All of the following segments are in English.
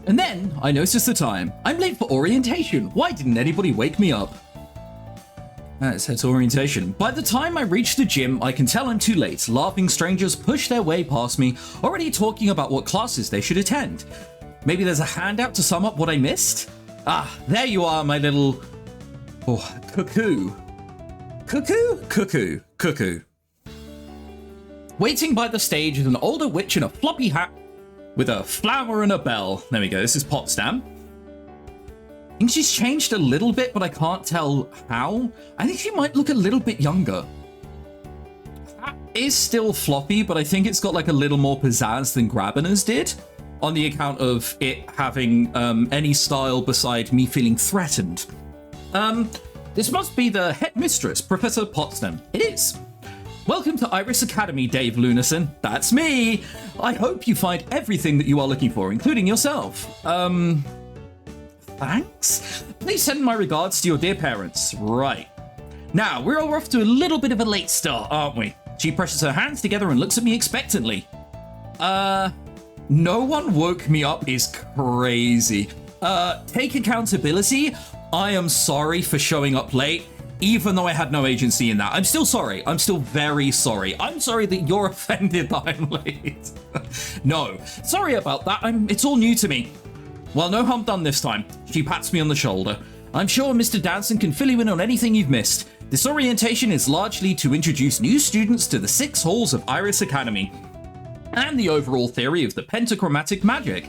And then I noticed the time. I'm late for orientation. Why didn't anybody wake me up? It says orientation. By the time I reach the gym, I can tell I'm too late. Laughing strangers push their way past me, already talking about what classes they should attend. Maybe there's a handout to sum up what I missed? Ah, there you are, my little... Oh, cuckoo. Cuckoo? Cuckoo. Cuckoo. Waiting by the stage is an older witch in a floppy hat with a flower and a bell. There we go, this is Potsdam. I think she's changed a little bit, but I can't tell how. I think she might look a little bit younger. That is still floppy, but I think it's got like a little more pizzazz than Grabener's did, on the account of it having any style beside me feeling threatened. This must be the headmistress, Professor Potsdam. It is. Welcome to Iris Academy, Dave Lunison. That's me. I hope you find everything that you are looking for, including yourself. Thanks. Please send my regards to your dear parents. Right. Now, we're all off to a little bit of a late start, aren't we? She presses her hands together and looks at me expectantly. No one woke me up is crazy. Take accountability. I am sorry for showing up late, even though I had no agency in that. I'm still sorry. I'm still very sorry. I'm sorry that you're offended that I'm late. No, sorry about that. It's all new to me. Well, no harm done this time. She pats me on the shoulder. I'm sure Mr. Danson can fill you in on anything you've missed. This orientation is largely to introduce new students to the 6 halls of Iris Academy and the overall theory of the pentachromatic magic.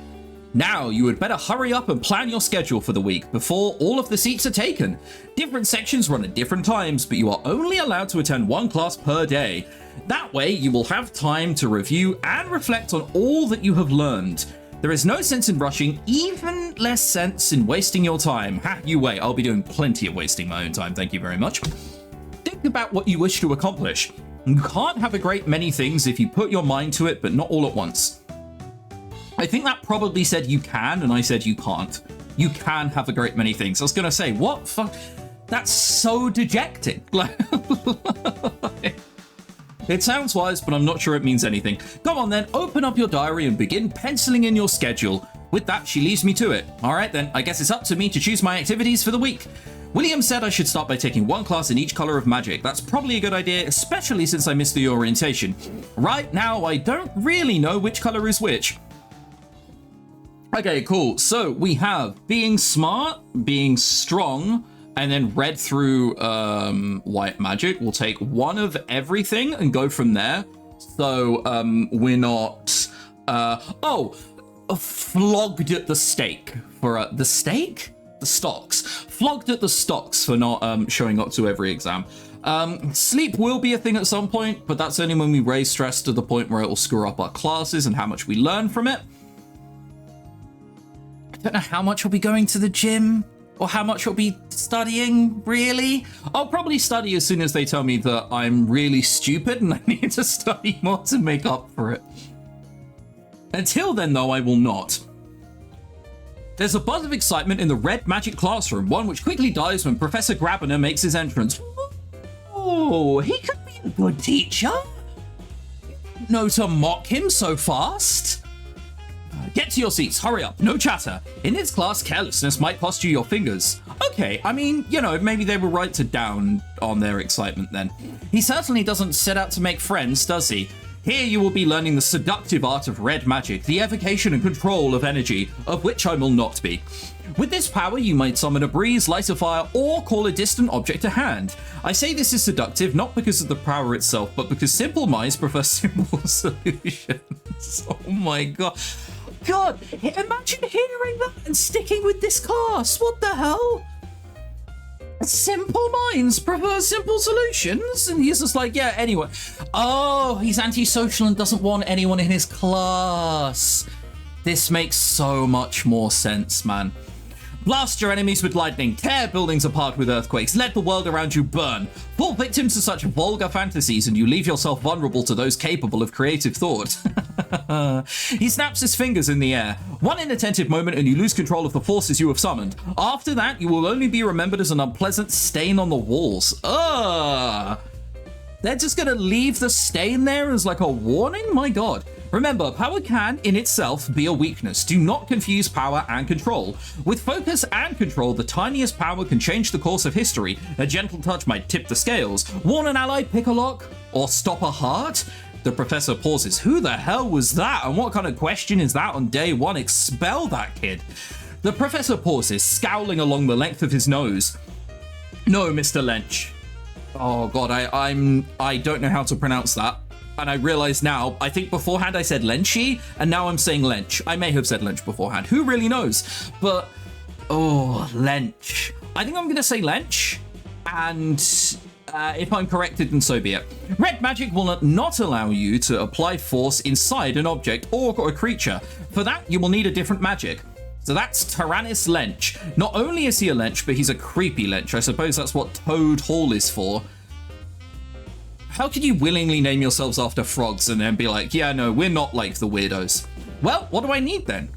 Now, you had better hurry up and plan your schedule for the week before all of the seats are taken. Different sections run at different times, but you are only allowed to attend 1 class per day. That way, you will have time to review and reflect on all that you have learned. There is no sense in rushing, even less sense in wasting your time. Ha, you wait, I'll be doing plenty of wasting my own time, thank you very much. Think about what you wish to accomplish. You can't have a great many things if you put your mind to it, but not all at once. I think that probably said you can, and I said you can't. You can have a great many things. I was gonna say, what fuck? That's so dejecting. It sounds wise, but I'm not sure it means anything. Go on then, open up your diary and begin penciling in your schedule. With that, she leaves me to it. All right then, I guess it's up to me to choose my activities for the week. William said I should start by taking 1 class in each color of magic. That's probably a good idea, especially since I missed the orientation. Right now, I don't really know which color is which. Okay, cool. So we have being smart, being strong, and then read through white magic. We'll take 1 of everything and go from there. So we're not... flogged at the stake for the stake? The stocks. Flogged at the stocks for not showing up to every exam. Sleep will be a thing at some point, but that's only when we raise stress to the point where it will screw up our classes and how much we learn from it. I don't know how much I'll be going to the gym or how much I'll be studying, really. I'll probably study as soon as they tell me that I'm really stupid and I need to study more to make up for it. Until then, though, I will not. There's a buzz of excitement in the red magic classroom, one which quickly dies when Professor Grabener makes his entrance. Oh, he could be a good teacher. No to mock him so fast. Get to your seats, hurry up, no chatter. In his class, carelessness might cost you your fingers. Okay, I mean, you know, maybe they were right to down on their excitement then. He certainly doesn't set out to make friends, does he? Here you will be learning the seductive art of red magic, the evocation and control of energy, of which I will not be. With this power, you might summon a breeze, light a fire, or call a distant object to hand. I say this is seductive not because of the power itself, but because simple minds prefer simple solutions. Oh my god. God, imagine hearing that and sticking with this class. What the hell? Simple minds prefer simple solutions? And he's just like, yeah, anyway. Oh, he's antisocial and doesn't want anyone in his class. This makes so much more sense, man. Blast your enemies with lightning, tear buildings apart with earthquakes, let the world around you burn. Fall victim to such vulgar fantasies and you leave yourself vulnerable to those capable of creative thought. He snaps his fingers in the air. One inattentive moment and you lose control of the forces you have summoned. After that, you will only be remembered as an unpleasant stain on the walls. Ugh. They're just gonna leave the stain there as like a warning? My god. Remember, power can, in itself, be a weakness. Do not confuse power and control. With focus and control, the tiniest power can change the course of history. A gentle touch might tip the scales, warn an ally, pick a lock, or stop a heart. The professor pauses. Who the hell was that? And what kind of question is that on day one? Expel that kid. The professor pauses, scowling along the length of his nose. No, Mr. Lench. Oh god, I don't know how to pronounce that. And I realize now, I think beforehand I said Lenchy, and now I'm saying Lench. I may have said Lench beforehand. Who really knows? But, oh, Lench. I think I'm going to say Lench, and if I'm corrected, then so be it. Red magic will not allow you to apply force inside an object or a creature. For that, you will need a different magic. So that's Tyrannus Lench. Not only is he a Lench, but he's a creepy Lench. I suppose that's what Toad Hall is for. How could you willingly name yourselves after frogs and then be like, yeah, no, we're not like the weirdos? Well, what do I need then?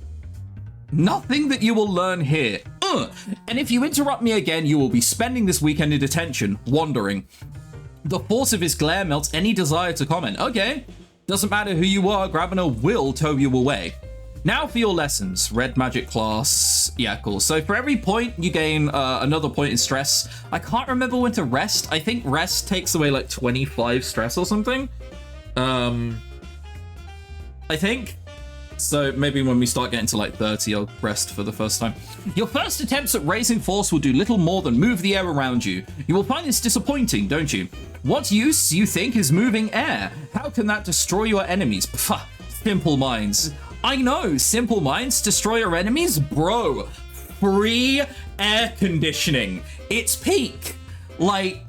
Nothing that you will learn here. And if you interrupt me again, you will be spending this weekend in detention, wandering. The force of his glare melts any desire to comment. Okay, doesn't matter who you are, Grabiner will tow you away. Now for your lessons. Red magic class. Yeah, cool. So for every point, you gain another point in stress. I can't remember when to rest. I think rest takes away like 25 stress or something. I think. So maybe when we start getting to like 30, I'll rest for the first time. Your first attempts at raising force will do little more than move the air around you. You will find this disappointing, don't you? What use you think is moving air? How can that destroy your enemies? Pfft, simple minds. I know, simple minds destroy your enemies? Bro, free air conditioning. It's peak. Like,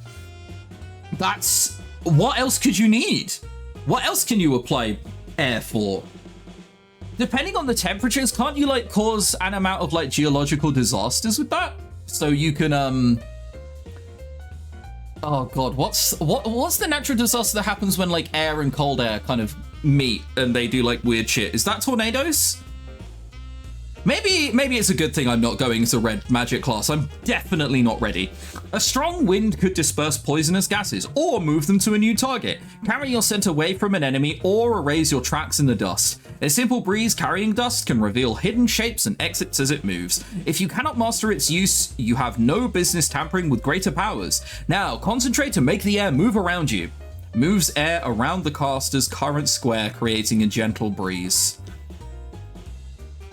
that's... What else could you need? What else can you apply air for? Depending on the temperatures, can't you, like, cause an amount of, like, geological disasters with that? So you can, Oh, God, what's the natural disaster that happens when, like, air and cold air kind of meet and they do like weird shit? Is that tornadoes? Maybe it's a good thing I'm not going to red magic class. I'm definitely not ready. A strong wind could disperse poisonous gases or move them to a new target, carry your scent away from an enemy, or erase your tracks in the dust. A simple breeze carrying dust can reveal hidden shapes and exits as it moves. If you cannot master its use, you have no business tampering with greater powers. Now concentrate to make the air move around you. Moves air around the caster's current square, creating a gentle breeze.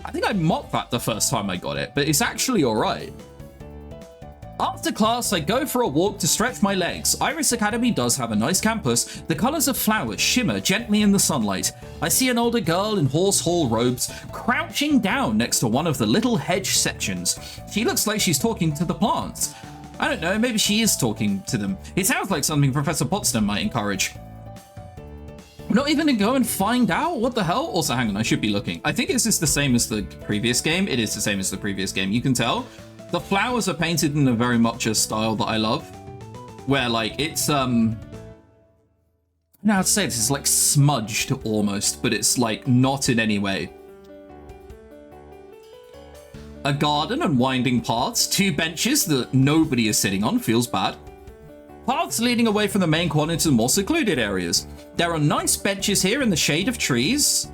I think I mocked that the first time I got it, but it's actually alright. After class, I go for a walk to stretch my legs. Iris Academy does have a nice campus. The colors of flowers shimmer gently in the sunlight. I see an older girl in horse hall robes crouching down next to one of the little hedge sections. She looks like she's talking to the plants. I don't know, maybe she is talking to them. It sounds like something Professor Potsdam might encourage. I'm not even gonna go and find out? What the hell? Also, hang on, I should be looking. I think this is the same as the previous game. It is the same as the previous game. You can tell. The flowers are painted in a very much a style that I love. Where, like, it's, no, I'd say this is like smudged almost, but it's like not in any way. A garden and winding paths, 2 benches that nobody is sitting on, feels bad. Paths leading away from the main quad into more secluded areas. There are nice benches here in the shade of trees.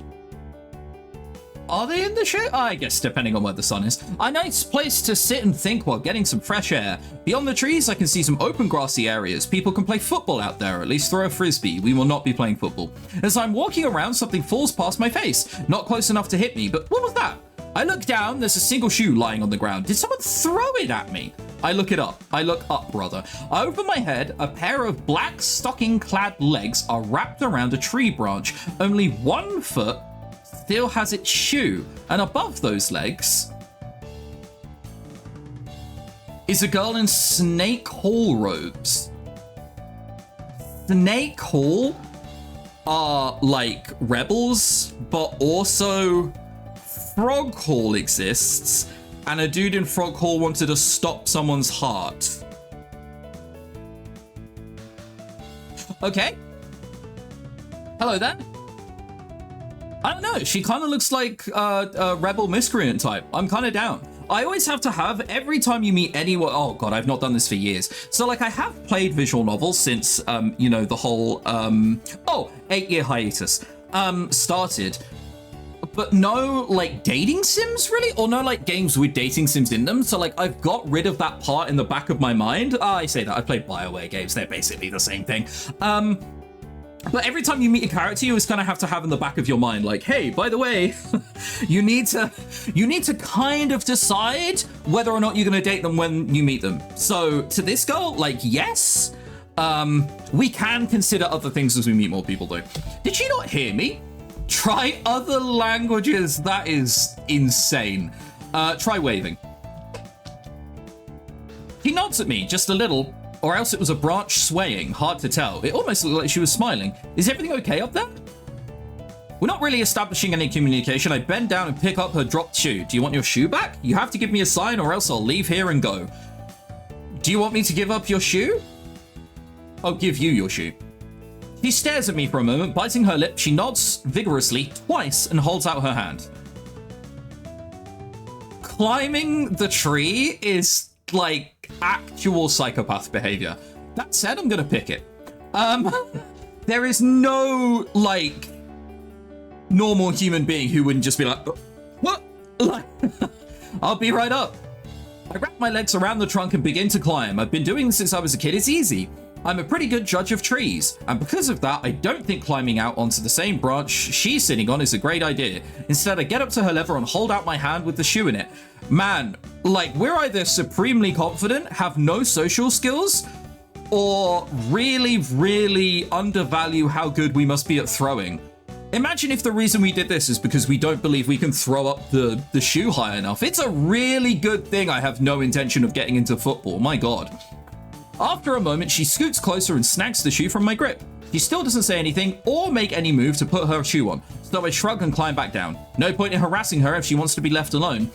Are they in the shade? I guess depending on where the sun is. A nice place to sit and think while getting some fresh air. Beyond the trees, I can see some open grassy areas. People can play football out there, or at least throw a frisbee. We will not be playing football. As I'm walking around, something falls past my face. Not close enough to hit me, but what was that? I look down, there's a single shoe lying on the ground. Did someone throw it at me? I look up, brother. I open my head, a pair of black stocking-clad legs are wrapped around a tree branch. Only one foot still has its shoe, and above those legs is a girl in Snake Hall robes. Snake Hall are like rebels, but also Frog Hall exists, and a dude in Frog Hall wanted to stop someone's heart. Okay. Hello there. I don't know, she kind of looks like a rebel miscreant type. I'm kind of down. I always have to have, every time you meet anyone, oh god, I've not done this for years. So like I have played visual novels since, you know, the whole, 8-year hiatus. started, but no like dating sims really, or no like games with dating sims in them. So like I've got rid of that part in the back of my mind. I say that I played BioWare games; they're basically the same thing. But every time you meet a character, you always kind of have to have in the back of your mind, like, hey, by the way, you need to kind of decide whether or not you're going to date them when you meet them. So to this girl, like, yes, we can consider other things as we meet more people, though. Did she not hear me? Try other languages. That is insane. Try waving. He nods at me just a little. Or else it was a branch swaying, hard to tell. It almost looked like she was smiling. Is everything okay up there? We're not really establishing any communication. I bend down and pick up her dropped shoe. Do you want your shoe back? You have to give me a sign or else I'll leave here and go. Do you want me to give up your shoe? I'll give you your shoe. She stares at me for a moment, biting her lip. She nods vigorously twice and holds out her hand. Climbing the tree is like actual psychopath behavior. That said, I'm gonna pick it. There is no like normal human being who wouldn't just be like, what? Like, I'll be right up. I wrap my legs around the trunk and begin to climb. I've been doing this since I was a kid. It's easy. I'm a pretty good judge of trees, and because of that, I don't think climbing out onto the same branch she's sitting on is a great idea. Instead, I get up to her level and hold out my hand with the shoe in it. Man, like, we're either supremely confident, have no social skills, or really, really undervalue how good we must be at throwing. Imagine if the reason we did this is because we don't believe we can throw up the shoe high enough. It's a really good thing I have no intention of getting into football, my god. After a moment, she scoots closer and snags the shoe from my grip. She still doesn't say anything or make any move to put her shoe on, so I shrug and climb back down. No point in harassing her if she wants to be left alone.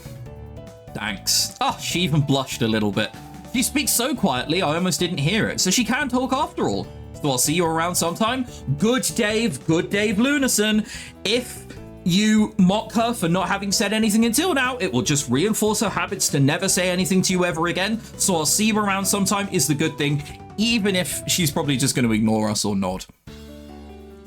Thanks. Oh, she even blushed a little bit. She speaks so quietly I almost didn't hear it, so she can talk after all. So I'll see you around sometime. Good Dave Lunason. If you mock her for not having said anything until now, it will just reinforce her habits to never say anything to you ever again. So I'll see you around sometime is the good thing, even if she's probably just going to ignore us or nod.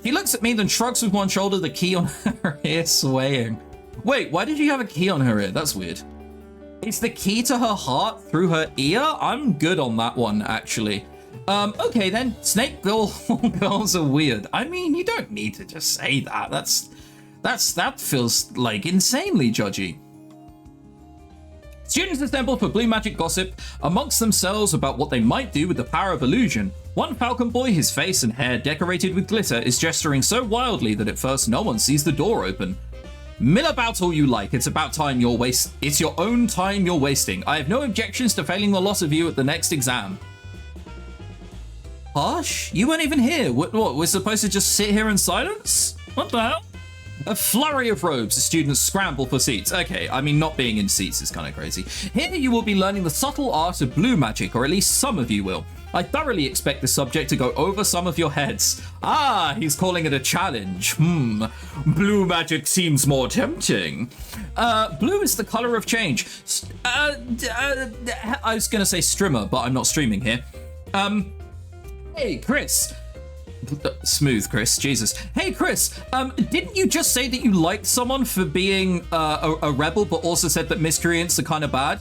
He looks at me, then shrugs with one shoulder, the key on her ear swaying. Wait, why did you have a key on her ear? That's weird. Is the key to her heart through her ear? I'm good on that one, actually. Okay then, snake girls are weird. I mean, you don't need to just say that. That feels like insanely judgy. Students assemble for blue magic gossip amongst themselves about what they might do with the power of illusion. One falcon boy, his face and hair decorated with glitter, is gesturing so wildly that at first no one sees the door open. Mill about all you like, it's about time it's your own time you're wasting. I have no objections to failing the lot of you at the next exam. Hush, you weren't even here. What, we're supposed to just sit here in silence? What the hell? A flurry of robes, the students scramble for seats. Okay, I mean, not being in seats is kind of crazy. Here you will be learning the subtle art of blue magic, or at least some of you will. I thoroughly expect the subject to go over some of your heads. Ah, he's calling it a challenge. Blue magic seems more tempting. Blue is the color of change. I was gonna say strimmer, but I'm not streaming here. Hey, Chris. Smooth, Chris. Jesus. Hey, Chris. Didn't you just say that you liked someone for being a rebel, but also said that miscreants are kind of bad?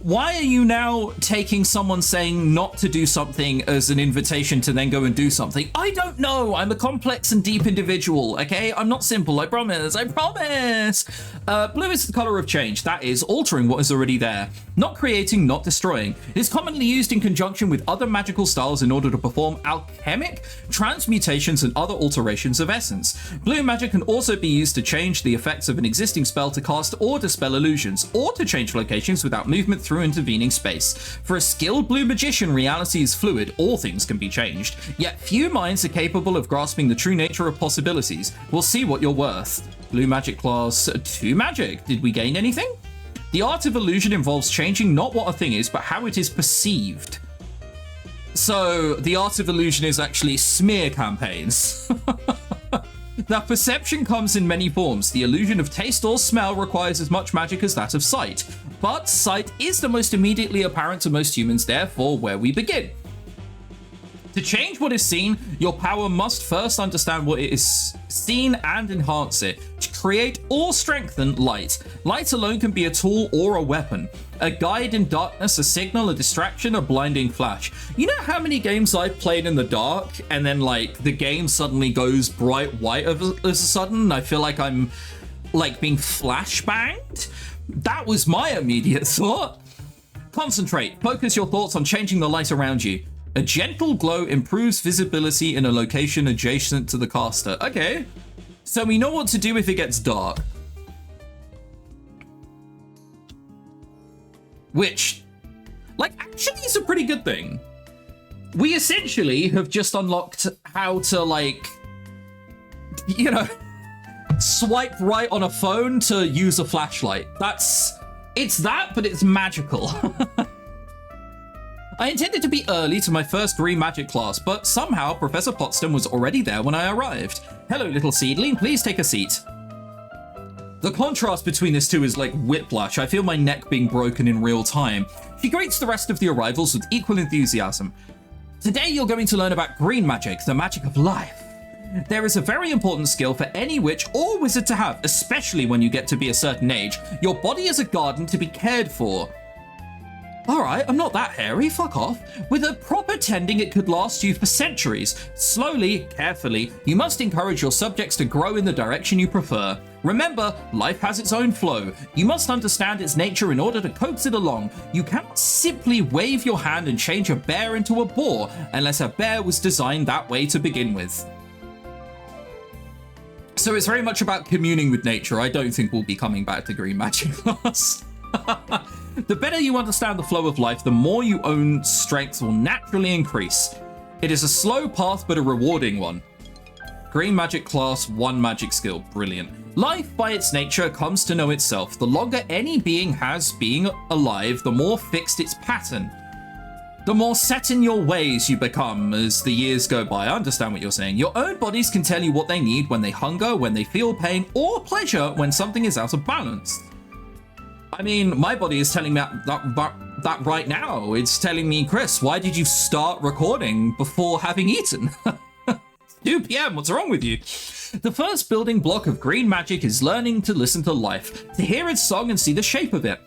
Why are you now taking someone saying not to do something as an invitation to then go and do something? I don't know. I'm a complex and deep individual, okay? I'm not simple, I promise. I promise. Blue is the color of change. That is, altering what is already there. Not creating, not destroying. It is commonly used in conjunction with other magical styles in order to perform alchemic transmutations and other alterations of essence. Blue magic can also be used to change the effects of an existing spell to cast or dispel illusions, or to change locations without movement through intervening space. For a skilled blue magician, reality is fluid, all things can be changed. Yet few minds are capable of grasping the true nature of possibilities. We'll see what you're worth. Blue magic class 2 magic. Did we gain anything? The art of illusion involves changing not what a thing is, but how it is perceived. So the art of illusion is actually smear campaigns. Now, perception comes in many forms. The illusion of taste or smell requires as much magic as that of sight. But sight is the most immediately apparent to most humans, therefore where we begin. To change what is seen, your power must first understand what it is seen and enhance it. To create or strengthen light. Light alone can be a tool or a weapon. A guide in darkness, a signal, a distraction, a blinding flash. You know how many games I've played in the dark and then like the game suddenly goes bright white all of a sudden? I feel like I'm like being flashbanged? That was my immediate thought. Concentrate. Focus your thoughts on changing the light around you. A gentle glow improves visibility in a location adjacent to the caster. Okay. So we know what to do if it gets dark. Which, like, actually is a pretty good thing. We essentially have just unlocked how to, like, you know, swipe right on a phone to use a flashlight. It's that, but it's magical. I intended to be early to my first green magic class, but somehow Professor Potsdam was already there when I arrived. Hello, little seedling, please take a seat. The contrast between this two is like whiplash. I feel my neck being broken in real time. She greets the rest of the arrivals with equal enthusiasm. Today you're going to learn about green magic, the magic of life. There is a very important skill for any witch or wizard to have, especially when you get to be a certain age. Your body is a garden to be cared for. Alright, I'm not that hairy, fuck off. With a proper tending, it could last you for centuries. Slowly, carefully, you must encourage your subjects to grow in the direction you prefer. Remember, life has its own flow. You must understand its nature in order to coax it along. You cannot simply wave your hand and change a bear into a boar, unless a bear was designed that way to begin with. So it's very much about communing with nature. I don't think we'll be coming back to green magic class. The better you understand the flow of life, the more your own strength will naturally increase. It is a slow path, but a rewarding one. Green magic class, 1 magic skill. Brilliant. Life, by its nature, comes to know itself. The longer any being has being alive, the more fixed its pattern. The more set in your ways you become as the years go by. I understand what you're saying. Your own bodies can tell you what they need when they hunger, when they feel pain, or pleasure when something is out of balance. I mean, my body is telling me that right now. It's telling me, Chris, why did you start recording before having eaten? 2 p.m., what's wrong with you? The first building block of green magic is learning to listen to life, to hear its song and see the shape of it.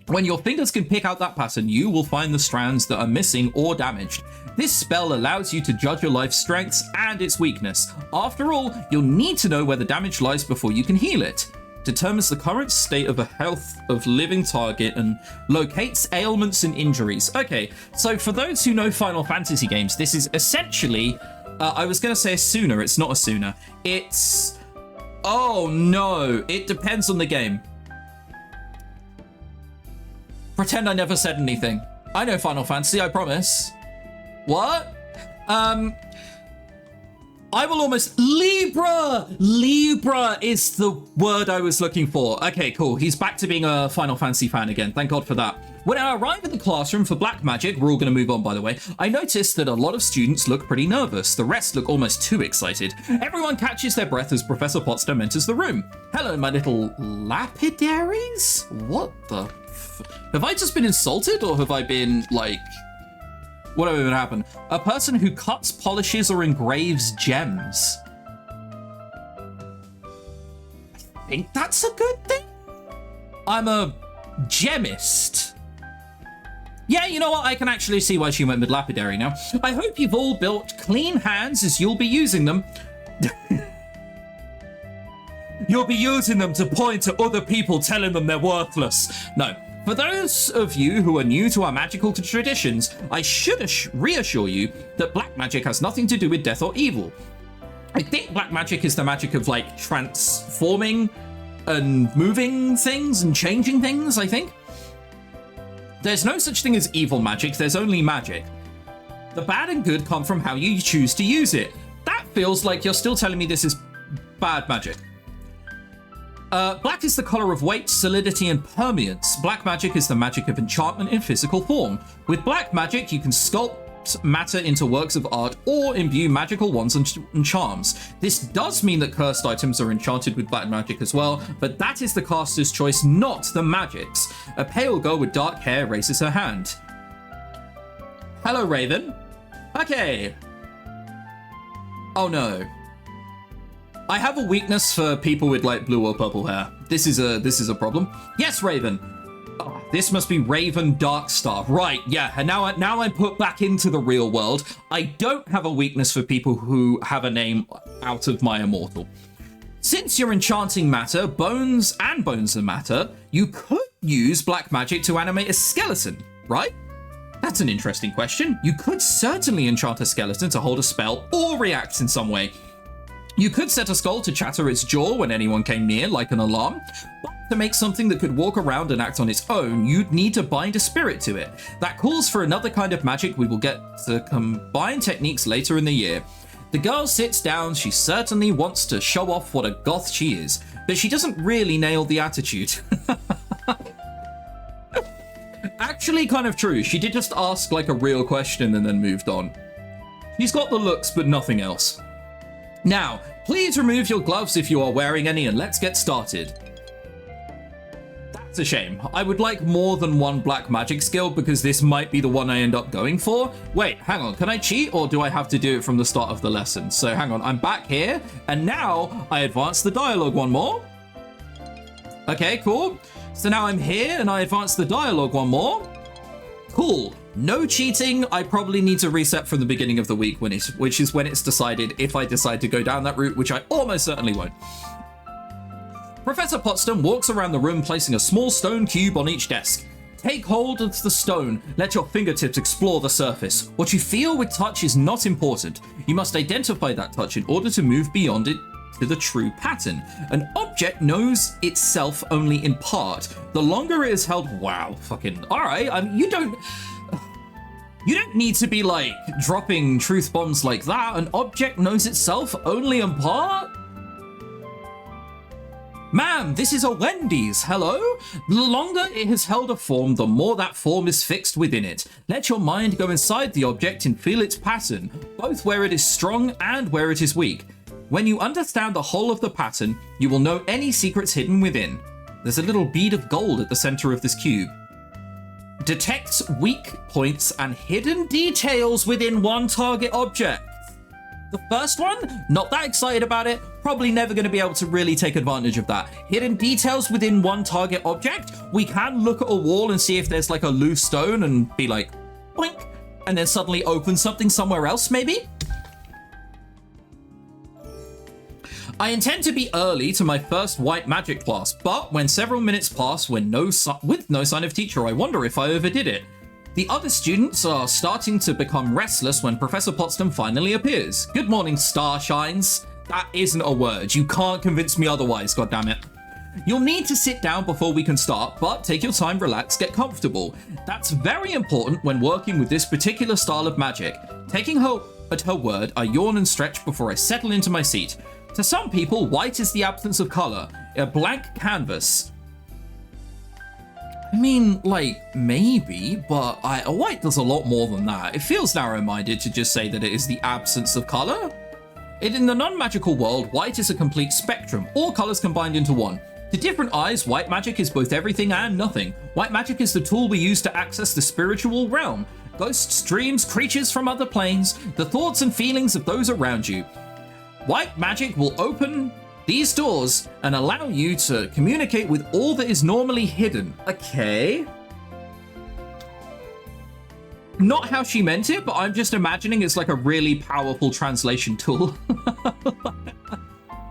When your fingers can pick out that pattern, you will find the strands that are missing or damaged. This spell allows you to judge your life's strengths and its weakness. After all, you'll need to know where the damage lies before you can heal it. Determines the current state of a health of living target and locates ailments and injuries. Okay, so for those who know Final Fantasy games, this is essentially, I was going to say a Suna, it's not a Suna. It's, oh no, it depends on the game. Pretend I never said anything. I know Final Fantasy, I promise. What? I will almost... Libra! Libra is the word I was looking for. Okay, cool. He's back to being a Final Fantasy fan again. Thank God for that. When I arrive at the classroom for black magic, we're all going to move on, by the way, I noticed that a lot of students look pretty nervous. The rest look almost too excited. Everyone catches their breath as Professor Potsdam enters the room. Hello, my little lapidaries? What the... Have I just been insulted, or have I been, like... Whatever even happened? A person who cuts, polishes, or engraves gems. I think that's a good thing. I'm a gemist. Yeah, you know what? I can actually see why she went with lapidary now. I hope you've all built clean hands as you'll be using them. You'll be using them to point to other people telling them they're worthless. No. For those of you who are new to our magical traditions, I should reassure you that black magic has nothing to do with death or evil. I think black magic is the magic of, like, transforming and moving things and changing things, I think. There's no such thing as evil magic, there's only magic. The bad and good come from how you choose to use it. That feels like you're still telling me this is bad magic. Black is the color of weight, solidity, and permeance. Black magic is the magic of enchantment in physical form. With black magic, you can sculpt matter into works of art or imbue magical wands and charms. This does mean that cursed items are enchanted with black magic as well, but that is the caster's choice, not the magic's. A pale girl with dark hair raises her hand. Hello, Raven. Okay. Oh no. I have a weakness for people with like blue or purple hair. This is a problem. Yes, Raven. Oh, this must be Raven Darkstar. Right, yeah, and now I'm put back into the real world. I don't have a weakness for people who have a name out of my immortal. Since you're enchanting matter, bones and matter, you could use black magic to animate a skeleton, right? That's an interesting question. You could certainly enchant a skeleton to hold a spell or react in some way. You could set a skull to chatter its jaw when anyone came near, like an alarm, but to make something that could walk around and act on its own, you'd need to bind a spirit to it. That calls for another kind of magic. We will get to combine techniques later in the year. The girl sits down. She certainly wants to show off what a goth she is, but she doesn't really nail the attitude. Actually, kind of true. She did just ask like a real question and then moved on. She's got the looks, but nothing else. Now, please remove your gloves if you are wearing any, and let's get started. That's a shame. I would like more than one black magic skill because this might be the one I end up going for. Wait, hang on. Can I cheat or do I have to do it from the start of the lesson? So hang on, I'm back here and now I advance the dialogue one more. Okay, cool. So now I'm here and I advance the dialogue one more. Cool. No cheating. I probably need to reset from the beginning of the week, which is when it's decided if I decide to go down that route, which I almost certainly won't. Professor Potsdam walks around the room, placing a small stone cube on each desk. Take hold of the stone. Let your fingertips explore the surface. What you feel with touch is not important. You must identify that touch in order to move beyond it to the true pattern. An object knows itself only in part. The longer it is held, wow, fucking, all right. You don't need to be like dropping truth bombs like that. An object knows itself only in part? Ma'am, this is a Wendy's, hello? The longer it has held a form, the more that form is fixed within it. Let your mind go inside the object and feel its pattern, both where it is strong and where it is weak. When you understand the whole of the pattern, you will know any secrets hidden within. There's a little bead of gold at the center of this cube. Detects weak points and hidden details within one target object. The first one, not that excited about it, probably never going to be able to really take advantage of that. Hidden details within one target object, we can look at a wall and see if there's like a loose stone and be like, boink, and then suddenly open something somewhere else maybe. I intend to be early to my first white magic class, but when several minutes pass with no sign of teacher, I wonder if I overdid it. The other students are starting to become restless when Professor Potsdam finally appears. Good morning, Starshines. That isn't a word. You can't convince me otherwise, goddammit. You'll need to sit down before we can start, but take your time, relax, get comfortable. That's very important when working with this particular style of magic. Taking her at her word, I yawn and stretch before I settle into my seat. To some people, white is the absence of color, a blank canvas. I mean, like, maybe, but white does a lot more than that. It feels narrow-minded to just say that it is the absence of color. In the non-magical world, white is a complete spectrum, all colors combined into one. To different eyes, white magic is both everything and nothing. White magic is the tool we use to access the spiritual realm. Ghosts, dreams, creatures from other planes, the thoughts and feelings of those around you. White magic will open these doors and allow you to communicate with all that is normally hidden. Okay. Not how she meant it, but I'm just imagining it's like a really powerful translation tool.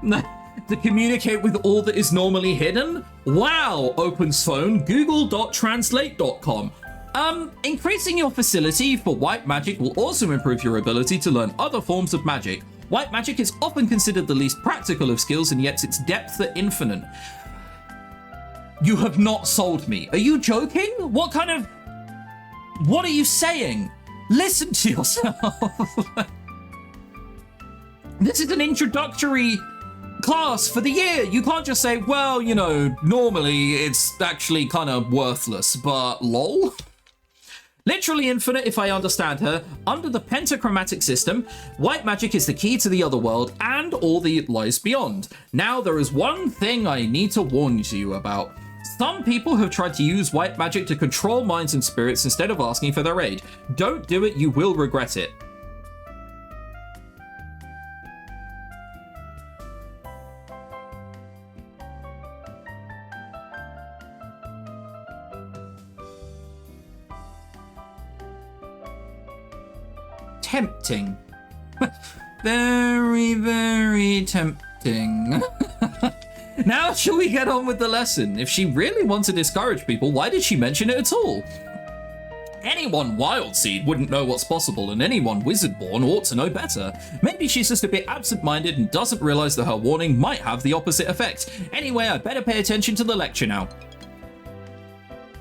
To communicate with all that is normally hidden? Wow, opens phone, google.translate.com. Increasing your facility for white magic will also improve your ability to learn other forms of magic. White magic is often considered the least practical of skills, and yet its depths are infinite. You have not sold me. Are you joking? What are you saying? Listen to yourself. This is an introductory class for the year. You can't just say, well, you know, normally it's actually kind of worthless, but lol. Literally infinite, if I understand her. Under the pentachromatic system, white magic is the key to the other world and all that lies beyond. Now, there is one thing I need to warn you about. Some people have tried to use white magic to control minds and spirits instead of asking for their aid. Don't do it, you will regret it. tempting. Very, very tempting. Now, shall we get on with the lesson? If she really wants to discourage people, why did she mention it at all? Anyone wild seed wouldn't know what's possible, and anyone wizard-born ought to know better. Maybe she's just a bit absent-minded and doesn't realize that her warning might have the opposite effect. Anyway, I better pay attention to the lecture now.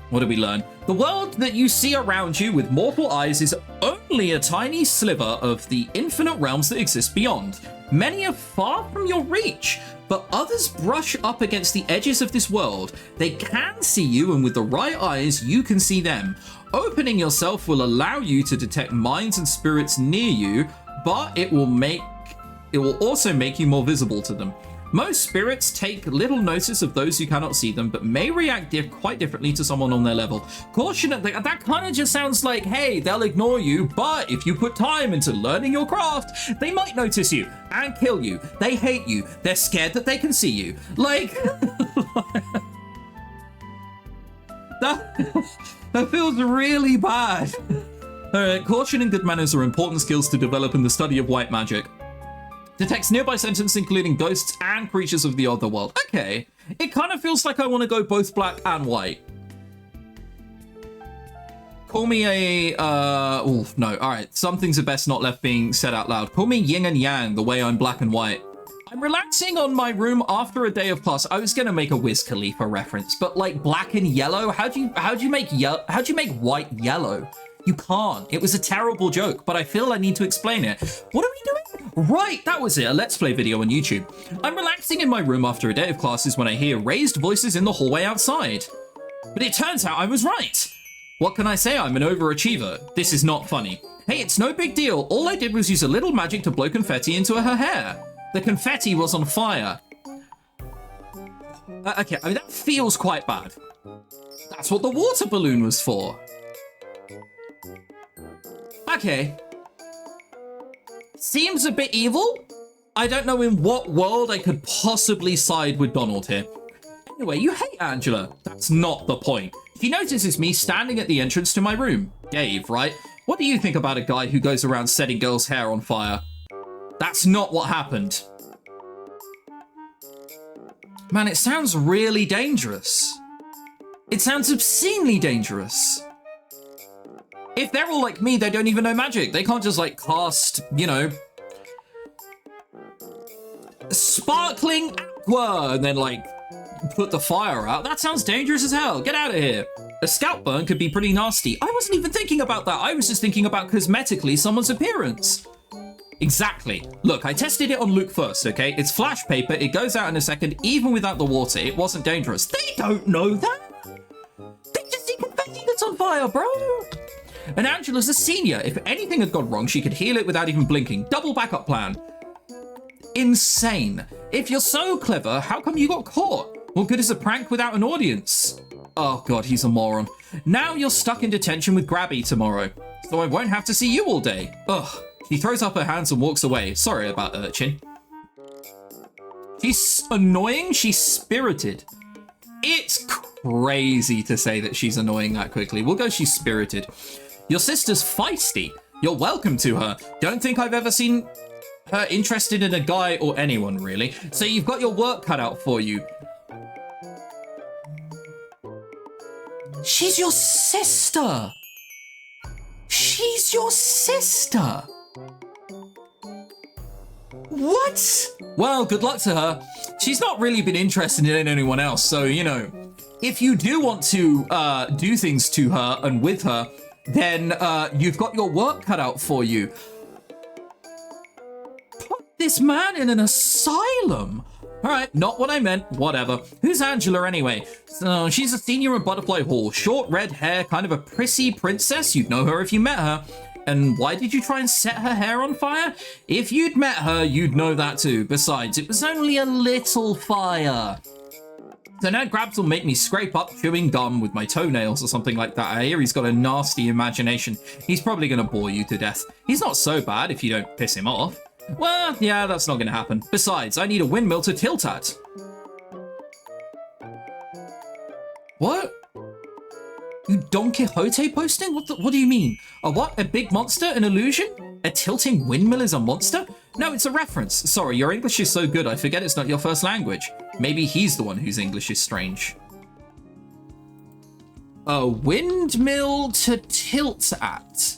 What do we learn? The world that you see around you with mortal eyes is only a tiny sliver of the infinite realms that exist beyond. Many are far from your reach, but others brush up against the edges of this world. They can see you, and with the right eyes, you can see them. Opening yourself will allow you to detect minds and spirits near you, but it will also make you more visible to them. Most spirits take little notice of those who cannot see them, but may react quite differently to someone on their level. Caution, that kind of just sounds like, hey, they'll ignore you, but if you put time into learning your craft, they might notice you and kill you. They hate you. They're scared that they can see you. Like, that feels really bad. Caution and good manners are important skills to develop in the study of white magic. Detects nearby sentience, including ghosts and creatures of the other world. Okay, it kind of feels like I want to go both black and white. Call me a, no, all right. Some things are best not left being said out loud. Call me yin and yang, the way I'm black and white. I'm relaxing on my room after a day of class. I was gonna make a Wiz Khalifa reference, but like black and yellow, how'd you make white yellow? You can't. It was a terrible joke, but I feel I need to explain it. What are we doing? Right, that was it, a Let's Play video on YouTube. I'm relaxing in my room after a day of classes when I hear raised voices in the hallway outside. But it turns out I was right. What can I say? I'm an overachiever. This is not funny. Hey, it's no big deal. All I did was use a little magic to blow confetti into her hair. The confetti was on fire. Okay, I mean, that feels quite bad. That's what the water balloon was for. Okay. Seems a bit evil. I don't know in what world I could possibly side with Donald here. Anyway, you hate Angela. That's not the point. She notices me standing at the entrance to my room. Dave, right? What do you think about a guy who goes around setting girls' hair on fire? That's not what happened. Man, it sounds really dangerous. It sounds obscenely dangerous. If they're all like me, they don't even know magic. They can't just like cast, you know, sparkling aqua and then like put the fire out. That sounds dangerous as hell. Get out of here. A scalp burn could be pretty nasty. I wasn't even thinking about that. I was just thinking about cosmetically someone's appearance. Exactly. Look, I tested it on Luke first, okay? It's flash paper. It goes out in a second. Even without the water, it wasn't dangerous. They don't know that. They just see confetti that's on fire, bro. And Angela's a senior. If anything had gone wrong, she could heal it without even blinking. Double backup plan. Insane. If you're so clever, how come you got caught? What good is a prank without an audience? Oh god, he's a moron. Now you're stuck in detention with Grabby tomorrow, so I won't have to see you all day. Ugh. She throws up her hands and walks away. Sorry about Urchin. She's annoying, she's spirited. It's crazy to say that she's annoying that quickly. We'll go she's spirited. Your sister's feisty. You're welcome to her. Don't think I've ever seen her interested in a guy or anyone, really. So you've got your work cut out for you. She's your sister. She's your sister. What? Well, good luck to her. She's not really been interested in anyone else, so, you know, if you do want to do things to her and with her, then you've got your work cut out for you. Put this man in an asylum. All right, not what I meant, whatever. Who's Angela anyway? So she's a senior at Butterfly Hall. Short red hair, kind of a prissy princess. You'd know her if you met her. And why did you try and set her hair on fire? If you'd met her, you'd know that too. Besides, it was only a little fire. So now Grabs will make me scrape up chewing gum with my toenails or something like that. I hear he's got a nasty imagination. He's probably going to bore you to death. He's not so bad if you don't piss him off. Well, yeah, that's not going to happen. Besides, I need a windmill to tilt at. What? You Don Quixote posting? What do you mean? A what? A big monster? An illusion? A tilting windmill is a monster? No, it's a reference. Sorry, your English is so good, I forget it's not your first language. Maybe he's the one whose English is strange. A windmill to tilt at.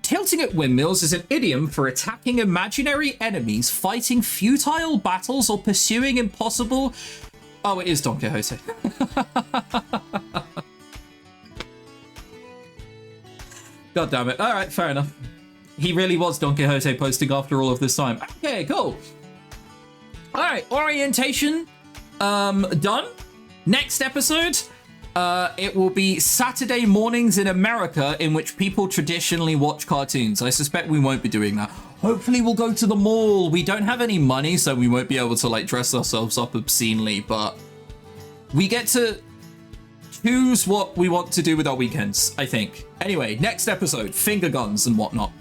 Tilting at windmills is an idiom for attacking imaginary enemies, fighting futile battles, or pursuing impossible... Oh, it is Don Quixote. God damn it. All right, fair enough. He really was Don Quixote posting after all of this time. Okay, cool. All right, orientation done. Next episode, it will be Saturday mornings in America, in which people traditionally watch cartoons. I suspect we won't be doing that. Hopefully we'll go to the mall. We don't have any money, so we won't be able to like dress ourselves up obscenely, but we get to choose what we want to do with our weekends, I think. Anyway, next episode, finger guns and whatnot.